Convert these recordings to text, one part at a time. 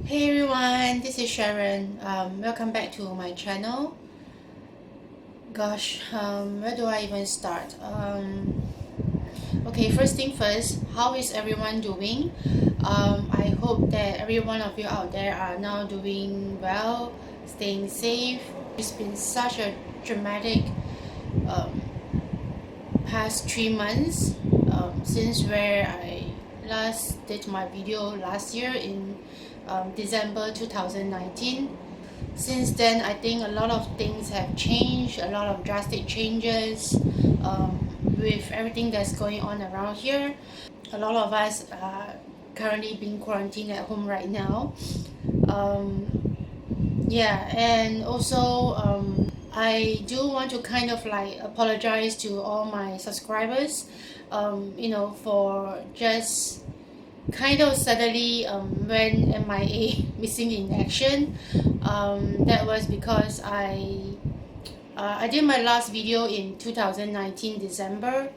Hey everyone, this is Sharon. Welcome back to my channel. Gosh, where do I even start? Okay, first thing first, how is everyone doing? I hope that every one of you out there are now doing well, staying safe. It's been such a dramatic past 3 months since where I last did my video last year in December 2019. Since then, I think a lot of things have changed, a lot of drastic changes with everything that's going on around here. A lot of us are currently being quarantined at home right now. And also I do want to kind of like apologize to all my subscribers, for just kind of suddenly went MIA, missing in action. That was because I did my last video in 2019 December,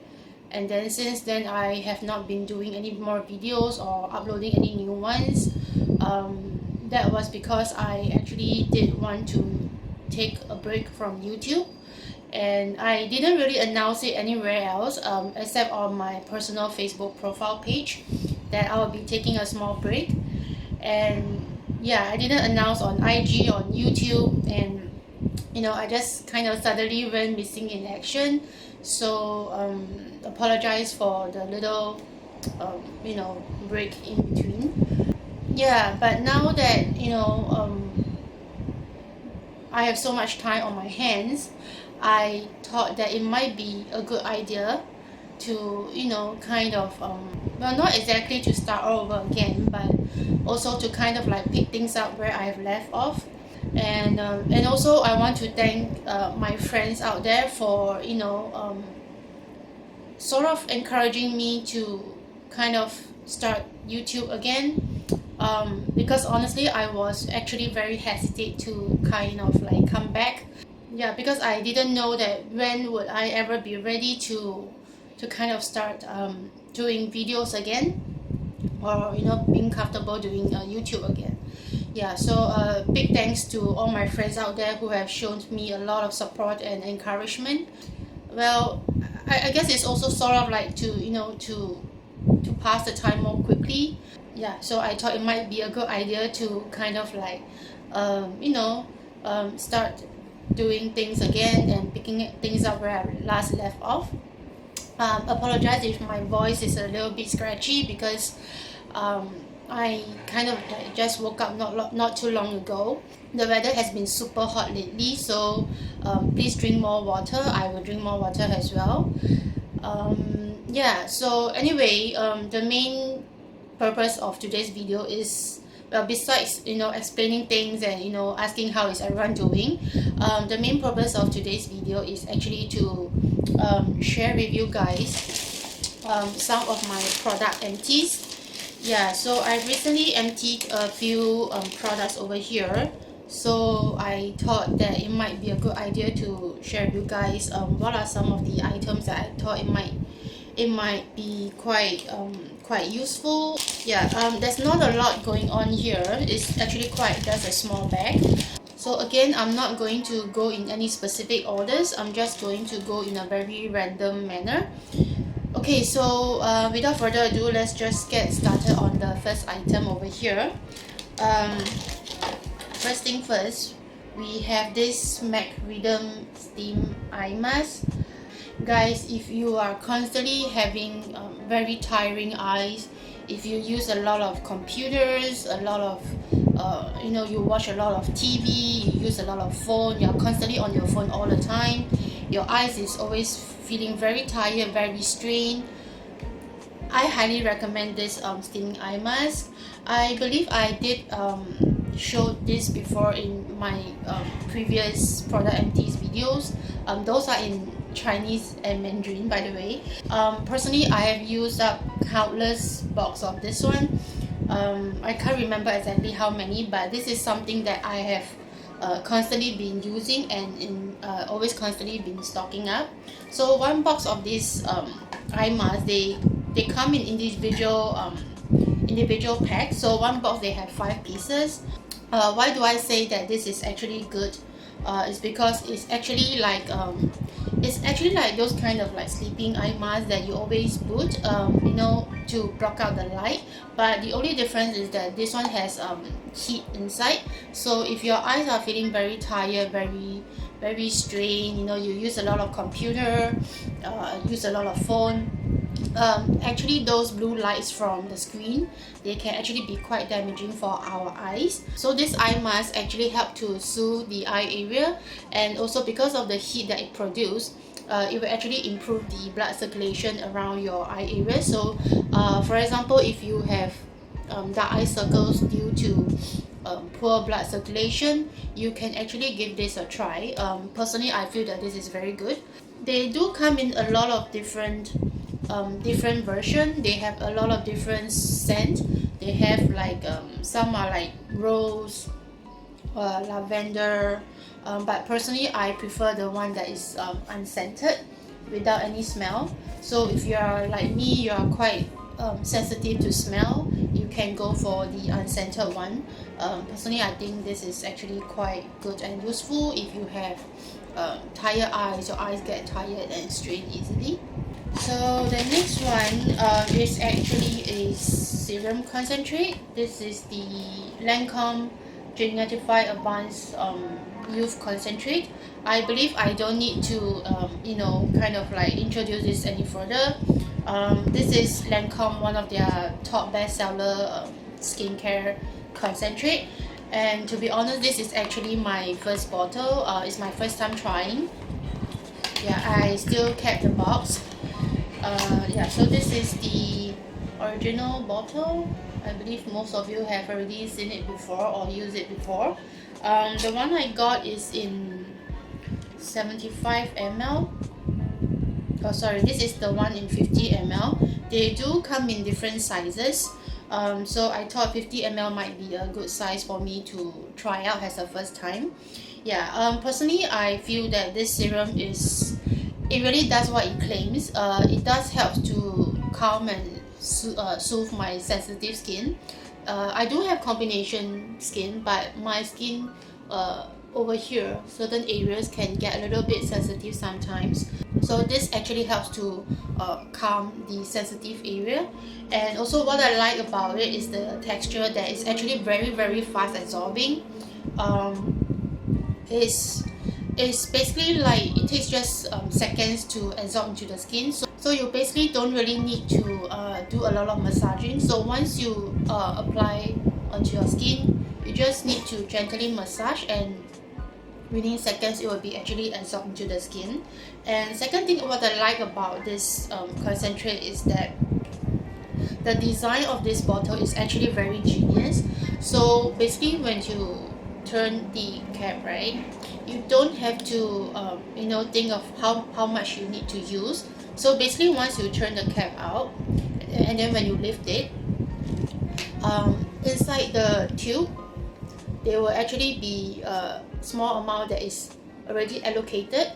and then since then I have not been doing any more videos or uploading any new ones. That was because I actually did want to take a break from YouTube, and I didn't really announce it anywhere else except on my personal Facebook profile page that I will be taking a small break. And I didn't announce on IG, on YouTube, and I just kind of suddenly went missing in action. So apologize for the little break in between. But now that I have so much time on my hands, I thought that it might be a good idea to not exactly to start all over again, but also to kind of like pick things up where I have left off. And also I want to thank my friends out there for sort of encouraging me to kind of start YouTube again, because honestly I was actually very hesitant to kind of like come back, because I didn't know that when would I ever be ready to kind of start doing videos again, or being comfortable doing YouTube again. So big thanks to all my friends out there who have shown me a lot of support and encouragement. Well, I guess it's also sort of like to to pass the time more quickly. So I thought it might be a good idea to kind of like start doing things again and picking things up where I last left off. Apologize if my voice is a little bit scratchy, because I kind of like just woke up not too long ago. The weather has been super hot lately, so please drink more water. I will drink more water as well. So anyway, the main purpose of today's video is, well, besides explaining things and asking how is everyone doing, the main purpose of today's video is actually to share with you guys some of my product empties. So I recently emptied a few products over here, so I thought that it might be a good idea to share with you guys what are some of the items that I thought it might be quite useful. There's not a lot going on here. It's actually quite just a small bag. So again, I'm not going to go in any specific orders. I'm just going to go in a very random manner. Okay, so without further ado, let's just get started on the first item over here. First thing first, we have this Mac Rhythm Steam Eye Mask. Guys, if you are constantly having very tiring eyes, if you use a lot of computers, a lot of you watch a lot of TV, you use a lot of phone, you're constantly on your phone all the time, your eyes is always feeling very tired, very strained, I highly recommend this steaming eye mask. I believe I did show this before in my previous Product Empties videos. Those are in Chinese and Mandarin, by the way. Personally, I have used up countless box of this one. I can't remember exactly how many, but this is something that I have constantly been using and always constantly been stocking up. So one box of this eye mask, they come in individual individual packs. So one box they have 5 pieces. Why do I say that this is actually good? It's because it's actually like those kind of like sleeping eye masks that you always put, to block out the light. But the only difference is that this one has heat inside. So if your eyes are feeling very tired, very strained, you use a lot of computer, use a lot of phone, actually those blue lights from the screen, they can actually be quite damaging for our eyes. So this eye mask actually help to soothe the eye area, and also because of the heat that it produces, it will actually improve the blood circulation around your eye area. So for example, if you have dark eye circles due to poor blood circulation, you can actually give this a try. Personally, I feel that this is very good. They do come in a lot of different version. They have a lot of different scent. They have like some are like rose, lavender, but personally I prefer the one that is unscented, without any smell. So if you are like me, you are quite sensitive to smell, you can go for the unscented one. Personally, I think this is actually quite good and useful if you have tired eyes. Your eyes get tired and strained easily. So the next one is actually a serum concentrate. This is the Lancome Genetified Advanced Youth Concentrate. I believe I don't need to kind of like introduce this any further. This is Lancome, one of their top bestseller skincare concentrate, and to be honest, this is actually my first bottle. It's my first time trying. I still kept the box. So this is the original bottle. I believe most of you have already seen it before or used it before. The one I got is in 75 ml. Oh sorry, this is the one in 50 ml. They do come in different sizes. So I thought 50 ml might be a good size for me to try out as a first time. Personally, I feel that this serum it really does what it claims. It does help to calm and soothe my sensitive skin. I do have combination skin, but my skin over here, certain areas can get a little bit sensitive sometimes. So this actually helps to calm the sensitive area. And also what I like about it is the texture that is actually very fast absorbing. It's basically like it takes just seconds to absorb into the skin. So you basically don't really need to do a lot of massaging. So once you apply onto your skin, you just need to gently massage, and within seconds it will be actually absorbed into the skin. And second thing what I like about this concentrate is that the design of this bottle is actually very genius. So basically when you turn the cap, right, you don't have to think of how much you need to use. So basically once you turn the cap out, and then when you lift it, inside the tube there will actually be a small amount that is already allocated,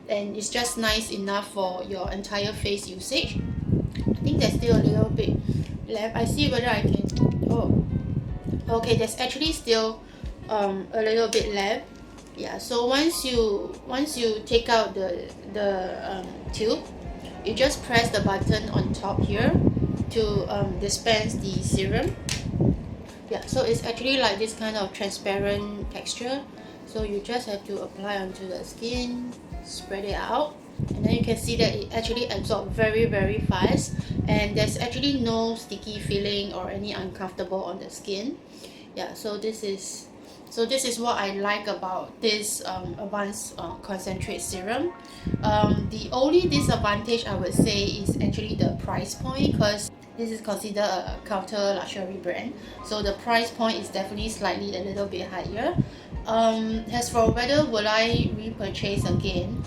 and it's just nice enough for your entire face usage. I think there's still a little bit left. I see whether I can, okay, there's actually still a little bit left. So once you take out the tube, you just press the button on top here to dispense the serum. So it's actually like this kind of transparent texture. So you just have to apply onto the skin, spread it out, and then you can see that it actually absorbs very fast, and there's actually no sticky feeling or any uncomfortable on the skin. So this is what I like about this advanced concentrate serum. The only disadvantage I would say is actually the price point, because this is considered a counter luxury brand, so the price point is definitely slightly a little bit higher. As for whether will I repurchase again,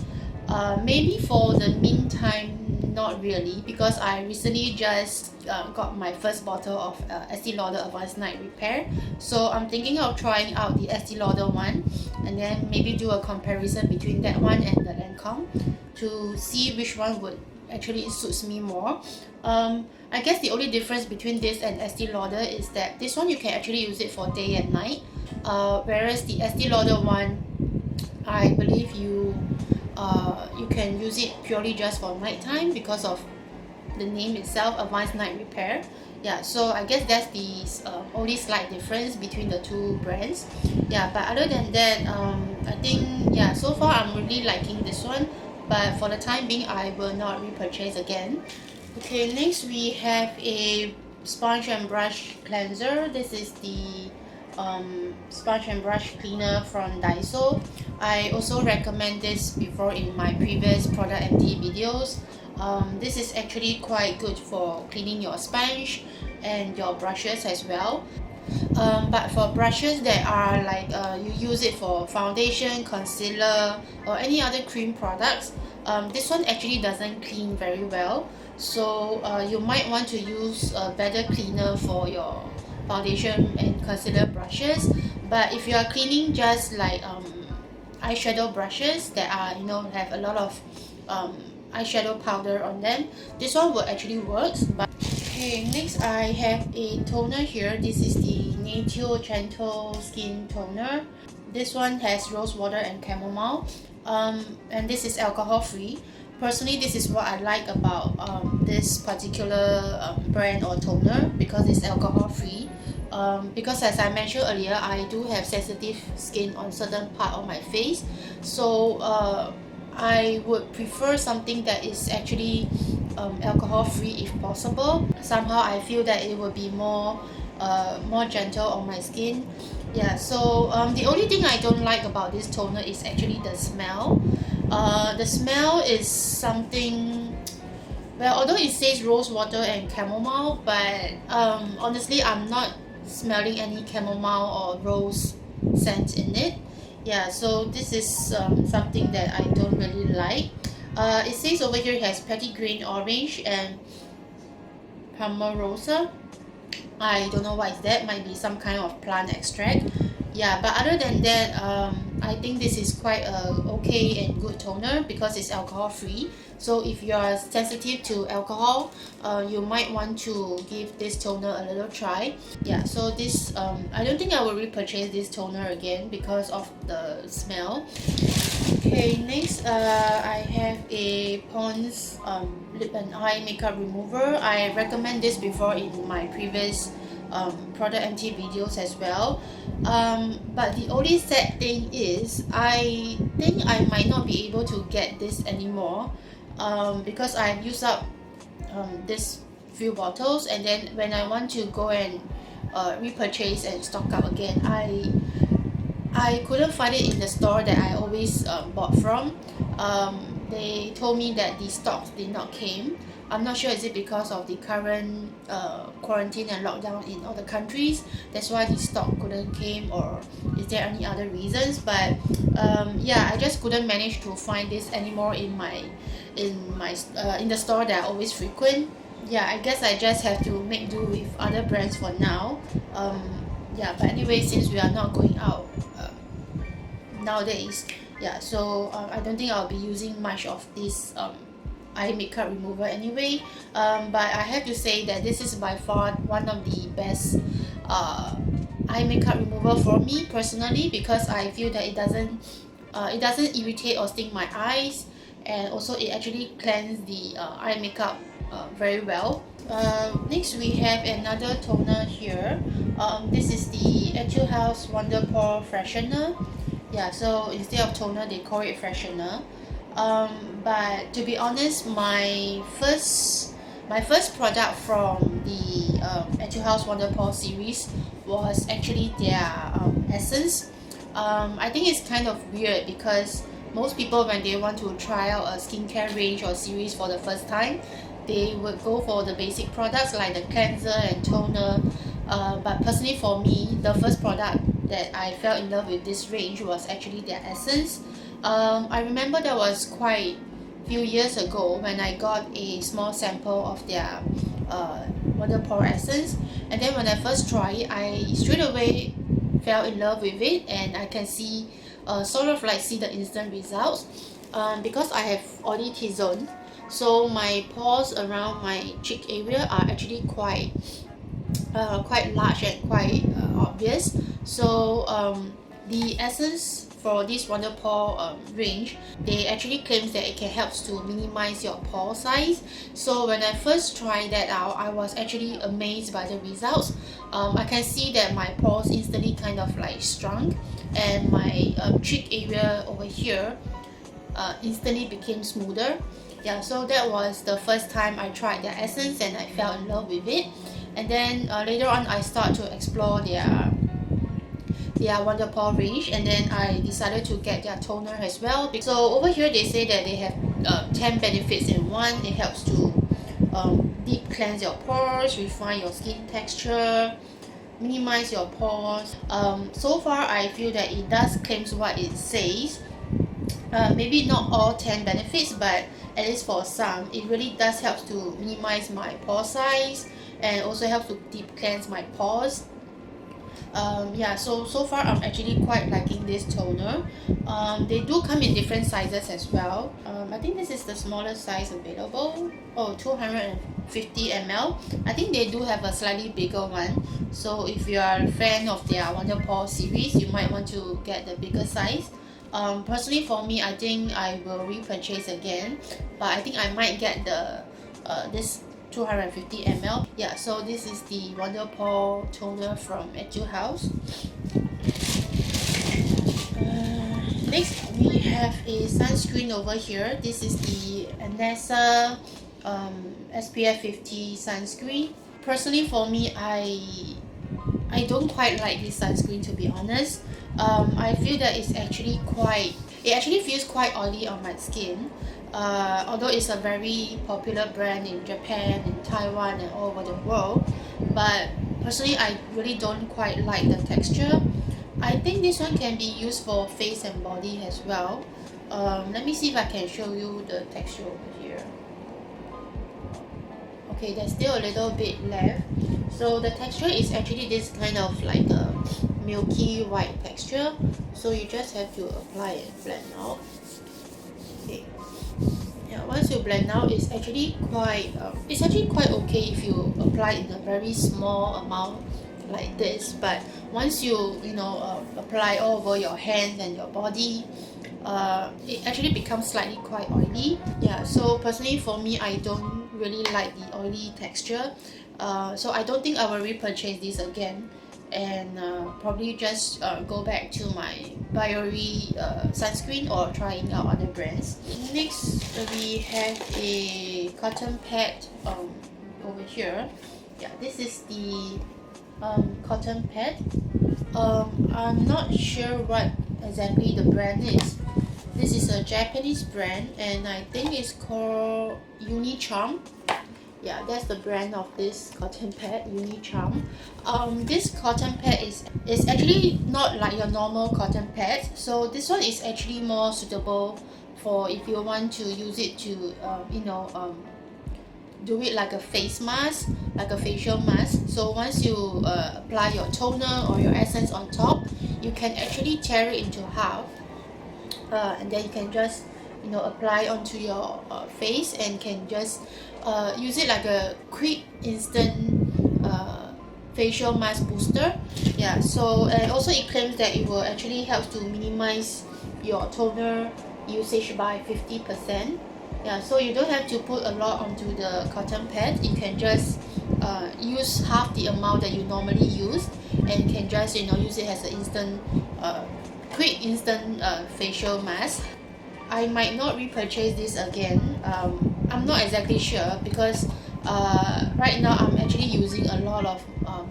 maybe for the meantime not really, because I recently just got my first bottle of Estee Lauder Advanced Night Repair. So I'm thinking of trying out the Estee Lauder one, and then maybe do a comparison between that one and the Lancome to see which one would actually suits me more. I guess the only difference between this and Estee Lauder is that this one you can actually use it for day and night, whereas the Estee Lauder one, I believe you can use it purely just for nighttime because of the name itself, Advanced Night Repair. Yeah, so I guess that's the only slight difference between the two brands. Yeah, but other than that, I think, yeah, so far I'm really liking this one, but for the time being I will not repurchase again. Okay, next we have a sponge and brush cleanser. This is the sponge and brush cleaner from Daiso. I also recommend this before in my previous product empty videos. This is actually quite good for cleaning your sponge and your brushes as well. But for brushes that are like you use it for foundation, concealer, or any other cream products, this one actually doesn't clean very well. So you might want to use a better cleaner for your foundation and concealer brushes. But if you are cleaning just like eyeshadow brushes that are, you know, have a lot of eyeshadow powder on them, this one will actually work. But okay, next I have a toner here. This is the Nature Gentle Skin Toner. This one has rose water and chamomile, and this is alcohol free. Personally, this is what I like about this particular brand or toner, because it's alcohol free. Because as I mentioned earlier, I do have sensitive skin on certain part of my face, so I would prefer something that is actually alcohol free if possible. Somehow I feel that it will be more gentle on my skin. Yeah, so the only thing I don't like about this toner is actually the smell. The smell is something, well, although it says rose water and chamomile, but honestly I'm not smelling any chamomile or rose scent in it. Yeah, so this is something that I don't really like. It says over here it has petitgrain orange and Palmarosa. I don't know what is that, might be some kind of plant extract. Yeah, but other than that, I think this is quite a okay and good toner because it's alcohol free. So if you are sensitive to alcohol, you might want to give this toner a little try. Yeah, so this I don't think I will repurchase this toner again because of the smell. Okay, next I have a Pond's lip and eye makeup remover. I recommend this before in my previous product empty videos as well. But the only sad thing is I think I might not be able to get this anymore, because I've used up this few bottles, and then when I want to go and repurchase and stock up again, I couldn't find it in the store that I always bought from. They told me that the stocks did not came. I'm not sure, is it because of the current quarantine and lockdown in all the countries, that's why the stock couldn't came, or is there any other reasons? But yeah, I just couldn't manage to find this anymore in the store that I always frequent. Yeah, I guess I just have to make do with other brands for now. Yeah, but anyway, since we are not going out nowadays, yeah, so I don't think I'll be using much of this eye makeup remover anyway. But I have to say that this is by far one of the best eye makeup remover for me personally, because I feel that it doesn't irritate or sting my eyes, and also it actually cleans the eye makeup very well. Next we have another toner here. This is the Etude House Wonder Pore Freshener. Yeah, so instead of toner they call it freshener. But to be honest, my first product from the Etude House Wonder Pore series was actually their essence. I think it's kind of weird because most people, when they want to try out a skincare range or series for the first time, they would go for the basic products like the cleanser and toner. But personally for me, the first product that I fell in love with this range was actually their essence. I remember that was quite few years ago when I got a small sample of their Wonder Pore essence, and then when I first tried it, I straight away fell in love with it, and I can see sort of like see the instant results. Because I have oily T-zone, so my pores around my cheek area are actually quite large and quite obvious. So the essence for this Wonder Pore range, they actually claim that it can help to minimize your pore size. So when I first tried that out, I was actually amazed by the results. I can see that my pores instantly kind of like shrunk, and my cheek area over here instantly became smoother. Yeah, so that was the first time I tried their essence and I fell in love with it. And then later on I started to explore their Wonder Pore range, and then I decided to get their toner as well. So over here they say that they have 10 benefits in one. It helps to deep cleanse your pores, refine your skin texture, minimize your pores. So far I feel that it does claims what it says. Maybe not all 10 benefits, but at least for some, it really does help to minimize my pore size and also helps to deep cleanse my pores. Yeah, so far I'm actually quite liking this toner. They do come in different sizes as well. I think this is the smallest size available. 250 ml. I think they do have a slightly bigger one, so if you are a fan of their Wonder Pore series, you might want to get the bigger size. Personally for me, I think I will repurchase again, but I think I might get the this 250 ml. Yeah, so this is the Wonder Pore toner from Etude House. Next we have a sunscreen over here. This is the NASA SPF 50 sunscreen. Personally for me, I don't quite like this sunscreen, to be honest. I feel that it actually feels quite oily on my skin. Although it's a very popular brand in Japan, in Taiwan, and all over the world, but personally I really don't quite like the texture. I think this one can be used for face and body as well. Let me see if I can show you the texture over here. Okay, there's still a little bit left. So the texture is actually this kind of like a milky white texture. So you just have to apply it and blend out. Okay. Yeah, once you blend out, it's actually quite okay if you apply in a very small amount like this. But once you apply all over your hands and your body, it actually becomes slightly quite oily. Yeah, so personally for me, I don't really like the oily texture, so I don't think I will repurchase this again, and probably just go back to my Biore sunscreen or trying out other brands. Next we have a cotton pad over here. Yeah, this is the cotton pad. I'm not sure what exactly the brand is. This is a Japanese brand, and I think it's called Unicharm. Yeah, that's the brand of this cotton pad, Unicharm. This cotton pad is actually not like your normal cotton pad. So this one is actually more suitable for if you want to use it to do it like a face mask, like a facial mask. So once you apply your toner or your essence on top, you can actually tear it into half, and then you can just apply onto your face, and can just use it like a quick instant facial mask booster. Yeah, so and also it claims that it will actually help to minimize your toner usage by 50%. Yeah, so you don't have to put a lot onto the cotton pad. You can just use half the amount that you normally use, and you can just use it as an instant quick instant facial mask. I might not repurchase this again. I'm not exactly sure, because right now I'm actually using a lot of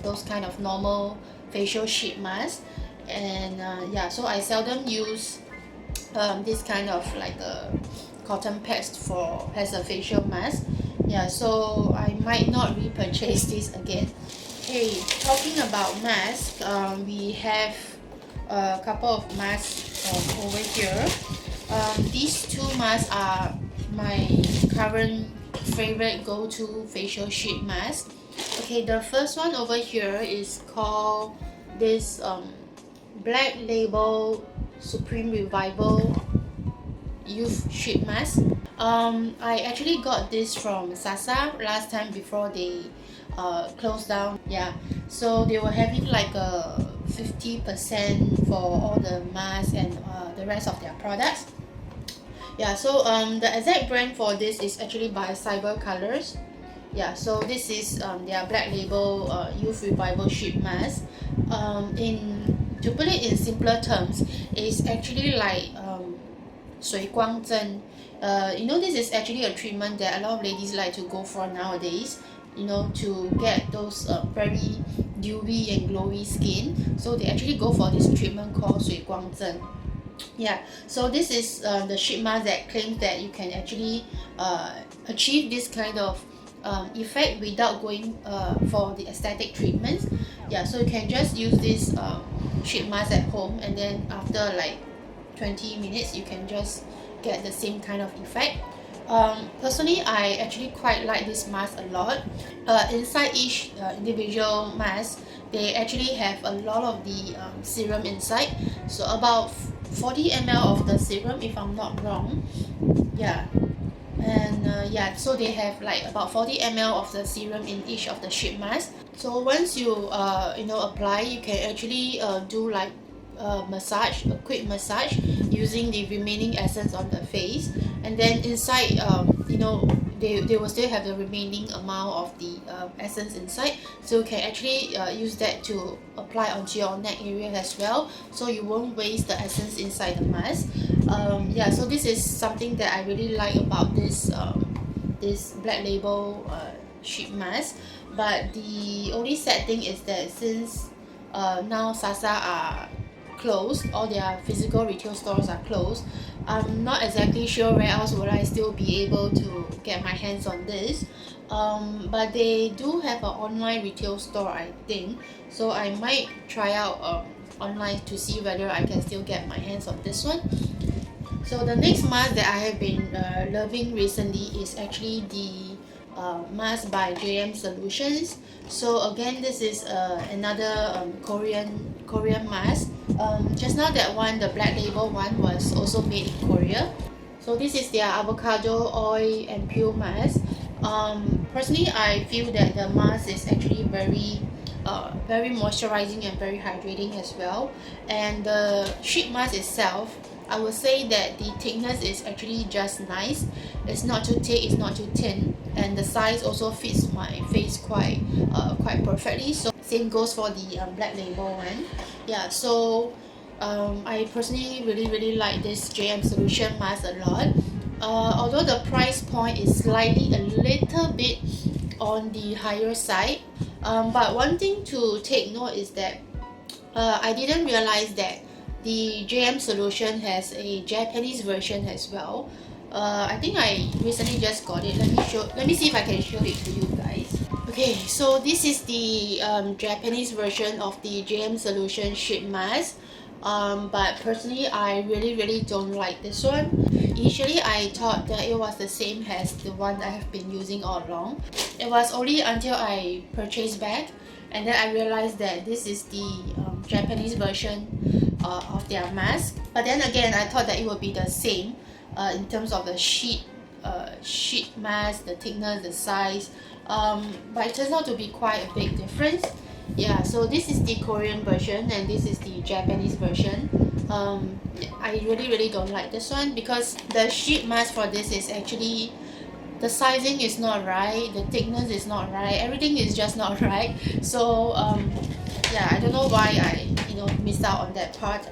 those kind of normal facial sheet masks, and yeah, so I seldom use this kind of like a cotton pads as a facial mask. Yeah, so I might not repurchase this again. Okay, talking about masks, we have a couple of masks over here. These two masks are my current favorite go-to facial sheet mask. Okay, the first one over here is called this Black Label Supreme Revival Youth Sheet Mask. I actually got this from Sasa last time before they closed down. Yeah, so they were having like a 50% for all the masks and the rest of their products. Yeah, so the exact brand for this is actually by Cyber Colors. Yeah, so this is their black label youth revival sheet mask. To put it in simpler terms, it's actually like 水光针. This is actually a treatment that a lot of ladies like to go for nowadays, to get those very dewy and glowy skin. So they actually go for this treatment called 水光针. Yeah, so this is the sheet mask that claims that you can actually achieve this kind of effect without going for the aesthetic treatments. Yeah, so you can just use this sheet mask at home, and then after like 20 minutes you can just get the same kind of effect. Personally, I actually quite like this mask a lot. Inside each individual mask, they actually have a lot of the serum inside, so about 40 ml of the serum if I'm not wrong. Yeah, and so they have like about 40 ml of the serum in each of the sheet masks. So once you apply, you can actually do like a quick massage using the remaining essence on the face, and then inside they will still have the remaining amount of the essence inside, so you can actually use that to apply onto your neck area as well, so you won't waste the essence inside the mask. So this is something that I really like about this black label sheet mask. But the only sad thing is that since now Sasa are closed, all their physical retail stores are closed, I'm not exactly sure where else will I still be able to get my hands on this. But they do have an online retail store, I think, so I might try out online to see whether I can still get my hands on this one. So the next mask that I have been loving recently is actually the mask by JM Solutions. So again, this is another Korean mask. Just now that one, the black label one, was also made in Korea. So this is their avocado oil and peel mask. Personally, I feel that the mask is actually very moisturizing and very hydrating as well. And the sheet mask itself, I would say that the thickness is actually just nice. It's not too thick, it's not too thin, and the size also fits my face quite perfectly. So same goes for the black label one. Yeah, so I personally really like this JM Solution mask a lot. Although the price point is slightly a little bit on the higher side, but one thing to take note is that I didn't realize that the JM Solution has a Japanese version as well. I think I recently just got it. Let me see if I can show it to you guys. Okay, so this is the Japanese version of the JM Solution sheet mask. But personally, I really don't like this one. Initially, I thought that it was the same as the one I have been using all along. It was only until I purchased back, and then I realized that this is the Japanese version of their mask. But then again, I thought that it would be the same in terms of the sheet mask, the thickness, the size, but it turns out to be quite a big difference. Yeah, so this is the Korean version and this is the Japanese version. I really don't like this one because the sheet mask for this is actually, the sizing is not right, the thickness is not right, everything is just not right. So yeah, I don't know why I missed out on that part,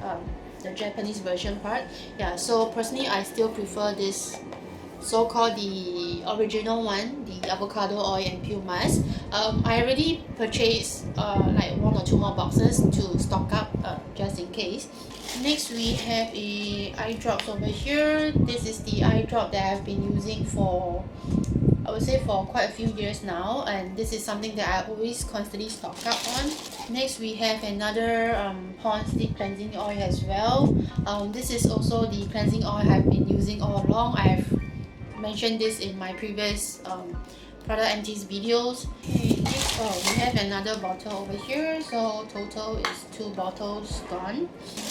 the Japanese version part. Yeah, so personally I still prefer this so-called the original one, the avocado oil and peel mask. I already purchased like 1 or 2 more boxes to stock up just in case. Next we have a eye drops over here. This is the eye drop that I've been using for, I would say, for quite a few years now, and this is something that I always constantly stock up on. Next we have another Pond's deep cleansing oil as well. This is also the cleansing oil I've been using all along. I've mentioned this in my previous Product Empties videos. Okay, next we have another bottle over here, so total is 2 bottles gone.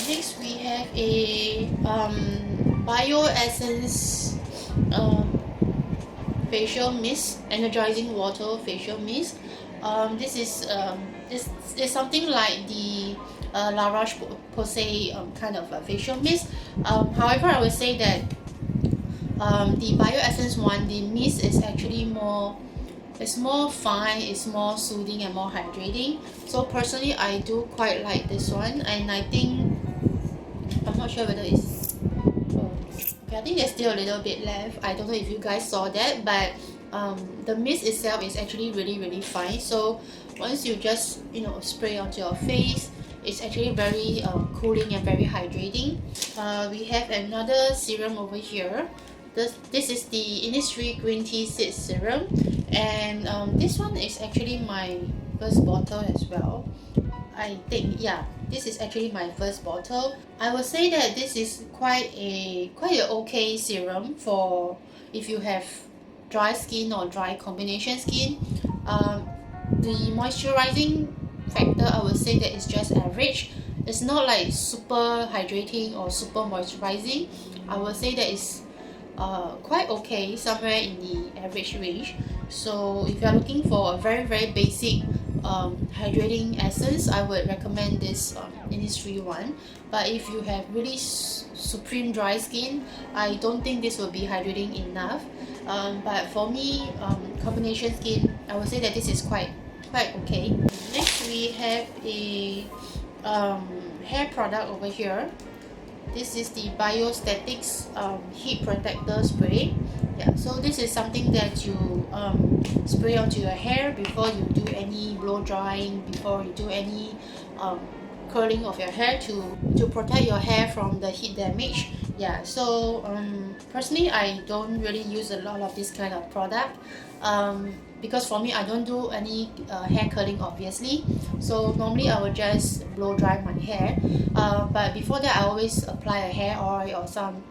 Next we have a bio essence facial mist, energizing water facial mist. This is something like the La Roche-Posay kind of a facial mist. However, I would say that the Bio Essence one, the mist is actually more, it's more fine, it's more soothing and more hydrating. So personally, I do quite like this one, and I think, I'm not sure whether it's, okay, I think there's still a little bit left. I don't know if you guys saw that, but the mist itself is actually really fine. So once you just spray onto your face, it's actually very cooling and very hydrating. We have another serum over here. This is the Innisfree Green Tea Seed Serum, and this one is actually my first bottle as well. I think, yeah, this is actually my first bottle. I would say that this is quite a okay serum for if you have dry skin or dry combination skin. The moisturizing factor, I would say that it's just average. It's not like super hydrating or super moisturizing. I would say that it's quite okay, somewhere in the average range. So if you're looking for a very basic hydrating essence, I would recommend this Innisfree one. But if you have really supreme dry skin, I don't think this will be hydrating enough. But for me, combination skin, I would say that this is quite okay. Next, we have a hair product over here. This is the Biostatics Heat Protector Spray. Yeah, so this is something that you spray onto your hair before you do any blow drying, before you do any curling of your hair to protect your hair from the heat damage. Yeah, so personally, I don't really use a lot of this kind of product because for me, I don't do any hair curling, obviously. So normally I will just blow dry my hair, but before that I always apply a hair oil or some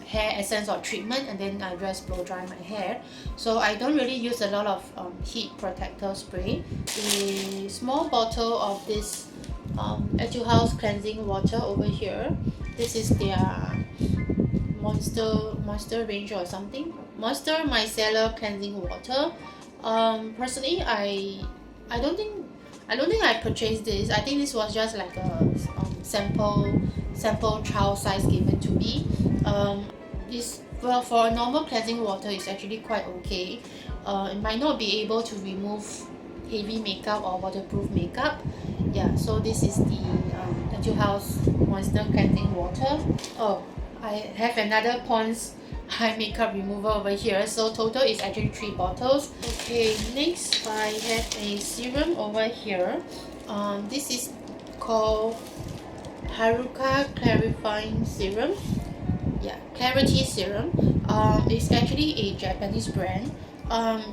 hair essence or treatment, and then I just blow dry my hair. So I don't really use a lot of heat protector spray. A small bottle of this Etude House cleansing water over here. This is their monster range or something, Monster Micellar cleansing water. Personally, I don't think I purchased this. I think this was just like a sample trial size given to me. This, well, for a normal cleansing water, is actually quite okay. It might not be able to remove heavy makeup or waterproof makeup. Yeah, so this is the Etude House Monster cleansing water. Oh, I have another Pond's eye makeup remover over here, so total is actually 3 bottles. Okay, next I have a serum over here. This is called Haruka Clarifying Serum. Yeah, Clarity Serum. It's actually a Japanese brand.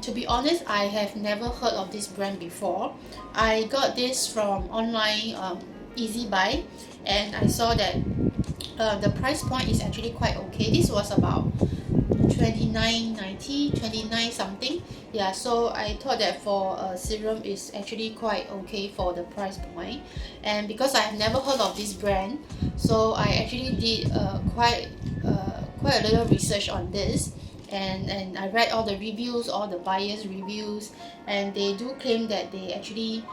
To be honest, I have never heard of this brand before. I got this from online Easy Buy, and I saw that the price point is actually quite okay. This was about $29.90, 29 something. Yeah, so I thought that for a serum is actually quite okay for the price point. And because I have never heard of this brand, so I actually did quite a little research on this, and I read all the reviews, all the buyers' reviews, and they do claim that they actually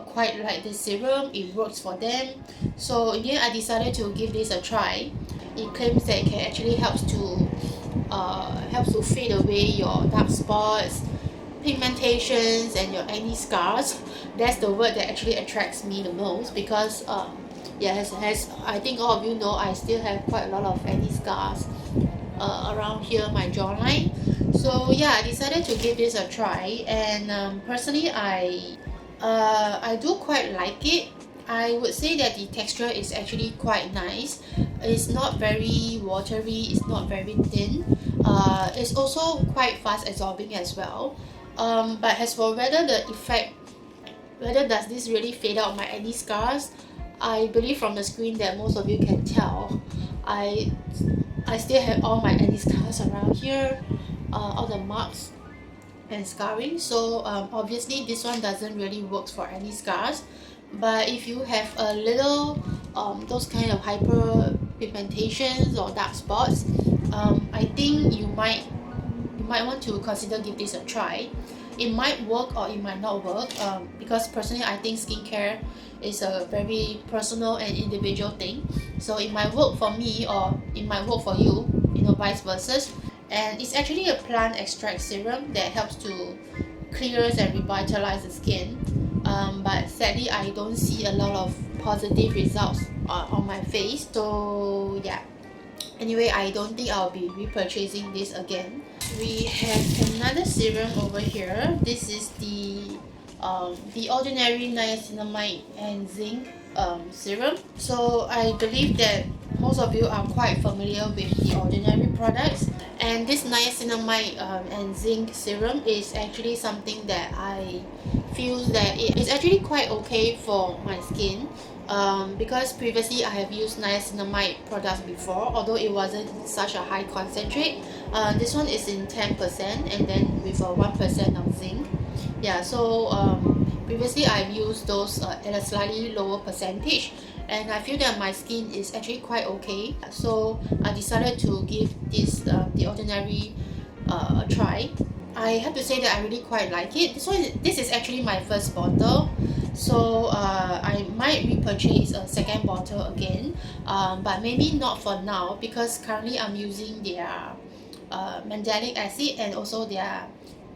quite like this serum. It works for them. So in the end, I decided to give this a try. It claims that it can actually helps to fade away your dark spots, pigmentations, and your acne scars. That's the word that actually attracts me the most, because yeah, as I think all of you know, I still have quite a lot of acne scars around here, my jawline. So yeah, I decided to give this a try, and personally, I do quite like it. I would say that the texture is actually quite nice. It's not very watery, it's not very thin. It's also quite fast absorbing as well. But as for whether does this really fade out my acne scars, I believe from the screen that most of you can tell, I still have all my acne scars around here, all the marks and scarring. So obviously this one doesn't really work for acne scars. But if you have a little those kind of hyper pigmentations or dark spots, I think you might want to consider give this a try. It might work or it might not work, because personally I think skincare is a very personal and individual thing. So it might work for me or it might work for you, vice versa. And it's actually a plant extract serum that helps to clear and revitalize the skin. But sadly I don't see a lot of positive results on my face. So yeah. Anyway, I don't think I'll be repurchasing this again. We have another serum over here. This is the Ordinary Niacinamide and Zinc serum. So I believe that most of you are quite familiar with the Ordinary products, and this niacinamide and zinc serum is actually something that I feel that it is actually quite okay for my skin. Because previously I have used niacinamide products before, although it wasn't such a high concentrate. This one is in 10% and then with a 1% of zinc. Yeah, so previously I've used those at a slightly lower percentage, and I feel that my skin is actually quite okay. So I decided to give this the Ordinary a try. I have to say that I really quite like it. This is actually my first bottle, so I might repurchase a second bottle again, but maybe not for now, because currently I'm using their mandelic acid and also their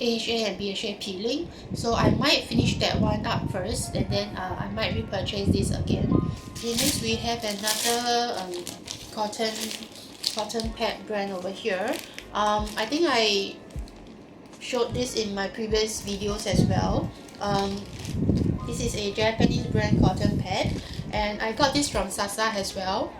AHA and BHA peeling. So I might finish that one up first, and then I might repurchase this again. Okay, next we have another cotton pad brand over here. I think I showed this in my previous videos as well. This is a Japanese brand cotton pad, and I got this from Sasa as well,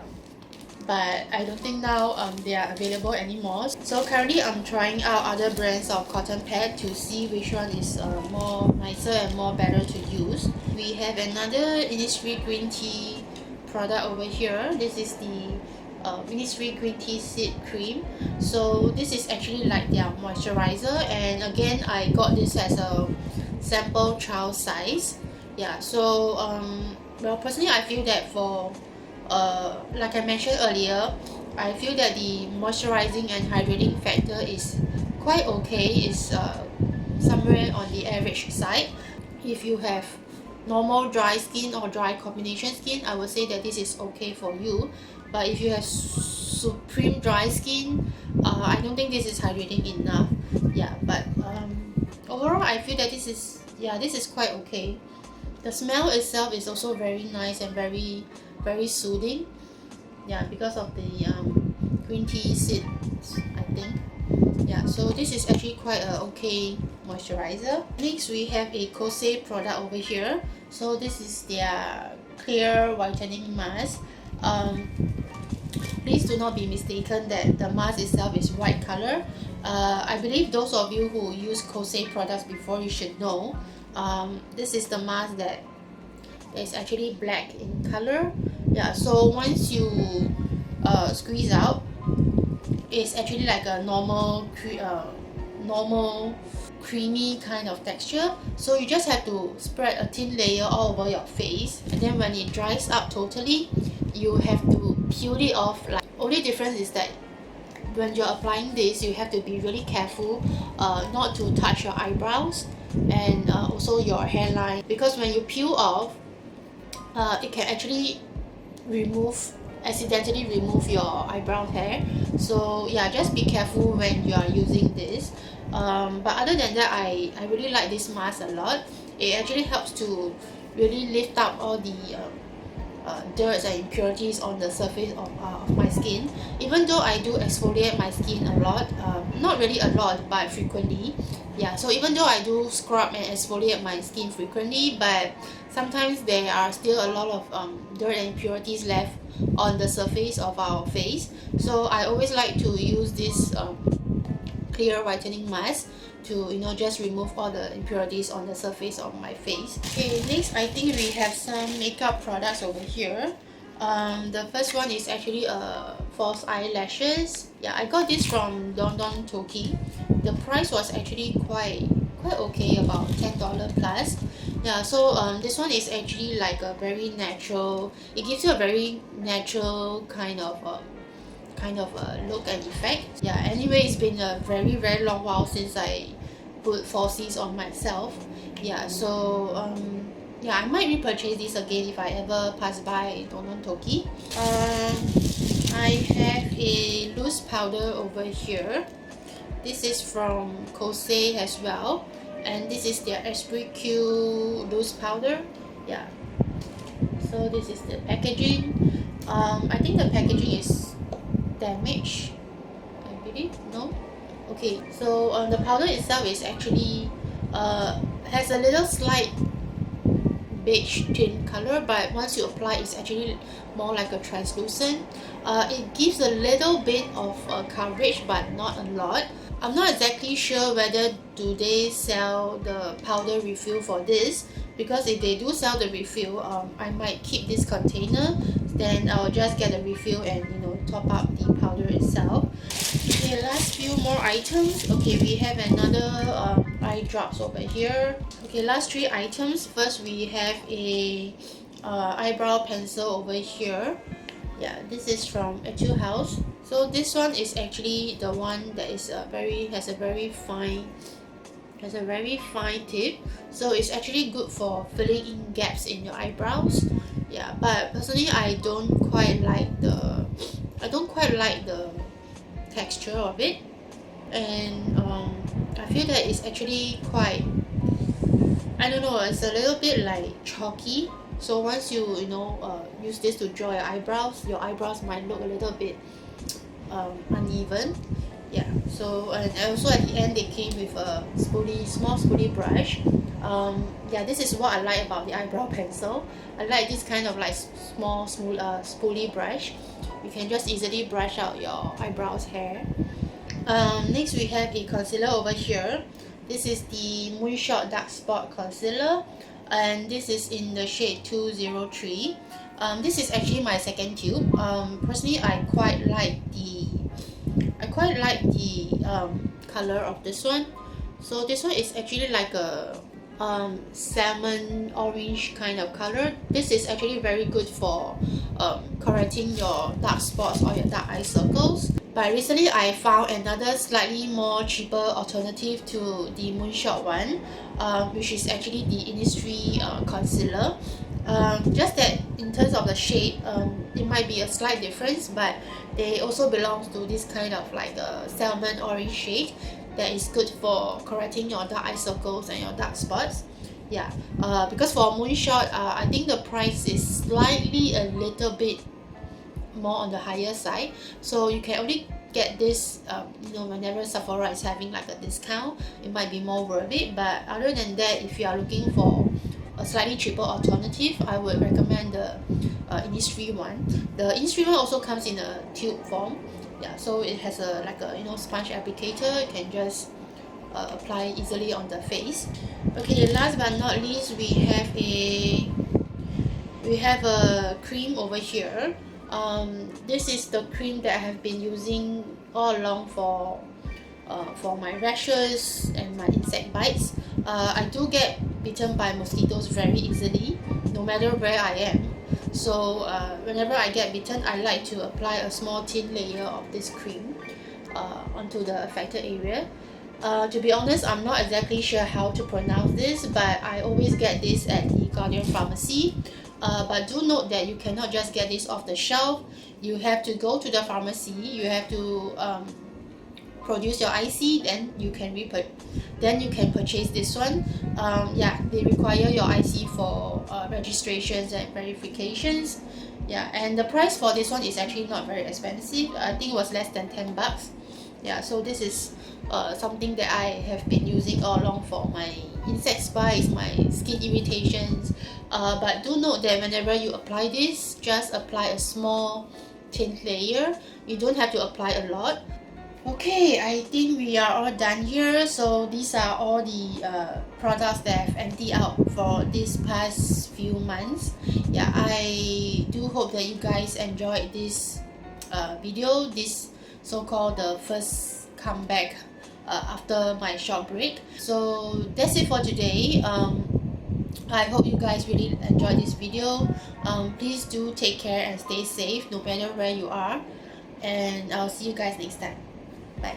but I don't think now they are available anymore. So currently I'm trying out other brands of cotton pad to see which one is more nicer and more better to use. We have another Innisfree green tea product over here. This is the Innisfree green tea seed cream. So this is actually like their moisturizer, and again I got this as a sample trial size. Yeah, so well, personally I feel that for like I mentioned earlier, I feel that the moisturizing and hydrating factor is quite okay. It's somewhere on the average side. If you have normal dry skin or dry combination skin, I would say that this is okay for you. But if you have supreme dry skin, I don't think this is hydrating enough. Yeah, but overall I feel that this is quite okay. The smell itself is also very nice and very soothing. Yeah, because of the green tea seeds, I think. Yeah, so this is actually quite a okay moisturizer. Next we have a xoxo product over here. So this is their clear whitening mask. Please do not be mistaken that the mask itself is white color. I believe those of you who use xoxo products before, you should know this is the mask that is actually black in color. Yeah, so once you squeeze out, it's actually like a normal creamy kind of texture. So you just have to spread a thin layer all over your face, and then when it dries up totally, you have to peel it off. Like, only difference is that when you're applying this, you have to be really careful not to touch your eyebrows and also your hairline, because when you peel off, it can actually accidentally remove your eyebrow hair. So yeah, just be careful when you are using this. But other than that, I really like this mask a lot. It actually helps to really lift up all the dirt and impurities on the surface of my skin. Even though I do exfoliate my skin a lot, not really a lot but frequently. Yeah, so even though I do scrub and exfoliate my skin frequently, but sometimes there are still a lot of dirt and impurities left on the surface of our face. So I always like to use this clear whitening mask to just remove all the impurities on the surface of my face. Okay, next I think we have some makeup products over here. The first one is actually false eyelashes. Yeah, I got this from Don Don Toki. The price was actually quite okay, about $10 plus. Yeah, so this one is actually like a very natural. It gives you a very natural kind of look and effect. Yeah. Anyway, it's been a very long while since I put falsies on myself. Yeah. So yeah, I might repurchase this again if I ever pass by Don Toki. I have a loose powder over here. This is from xoxo as well, and this is their Esprit Q loose powder. Yeah, so this is the packaging. I think the packaging is damaged, I believe. No, okay, so the powder itself is actually has a little slight beige tint color, but once you apply, it's actually more like a translucent. It gives a little bit of coverage, but not a lot. I'm not exactly sure whether do they sell the powder refill for this, because if they do sell the refill, I might keep this container, then I'll just get a refill and top up the powder itself. Okay, last few more items. Okay, we have another eye drops over here. Okay, last three items. First, we have a eyebrow pencil over here. Yeah, this is from Etude House. So this one is actually the one that is has a very fine tip. So it's actually good for filling in gaps in your eyebrows. Yeah, but personally I don't quite like the texture of it, and I feel that it's actually quite, I don't know, it's a little bit like chalky. So once you use this to draw your eyebrows might look a little bit uneven. Yeah, so and also at the end they came with a small spoolie brush. Yeah, this is what I like about the eyebrow pencil. I like this kind of like small spoolie brush. You can just easily brush out your eyebrows hair. Next we have a concealer over here. This is the Moonshot Dark Spot Concealer, and this is in the shade 203. This is actually my second tube. Personally, I quite like the color of this one. So this one is actually like a salmon orange kind of color. This is actually very good for correcting your dark spots or your dark eye circles. But recently I found another slightly more cheaper alternative to the Moonshot one, which is actually the Innisfree concealer. Just that in terms of the shade, it might be a slight difference, but they also belong to this kind of like a salmon orange shade that is good for correcting your dark eye circles and your dark spots. Yeah, because for Moonshot, I think the price is slightly a little bit more on the higher side, so you can only get this whenever Sephora is having like a discount. It might be more worth it, but other than that, if you are looking for a slightly cheaper alternative, I would recommend the Innisfree one. The Innisfree one also comes in a tube form. Yeah, so it has a sponge applicator. You can just apply easily on the face. Okay, last but not least, we have a cream over here. This is the cream that I have been using all along for my rashes and my insect bites. I do get bitten by mosquitoes very easily, no matter where I am. So whenever I get bitten, I like to apply a small thin layer of this cream onto the affected area. To be honest, I'm not exactly sure how to pronounce this, but I always get this at the Guardian Pharmacy. But do note that you cannot just get this off the shelf. You have to go to the pharmacy. You have to produce your IC, then you can purchase this one. Yeah, they require your IC for registrations and verifications. Yeah, and the price for this one is actually not very expensive. I think it was less than 10 bucks. Yeah, so this is something that I have been using all along for my insect bites, my skin irritations. But do note that whenever you apply this, just apply a small thin layer. You don't have to apply a lot. Okay, I think we are all done here. So these are all the products that I've emptied out for these past few months. Yeah, I do hope that you guys enjoyed this video, this so-called the first comeback after my short break. So that's it for today. I hope you guys really enjoyed this video. Please do take care and stay safe no matter where you are. And I'll see you guys next time. Bye.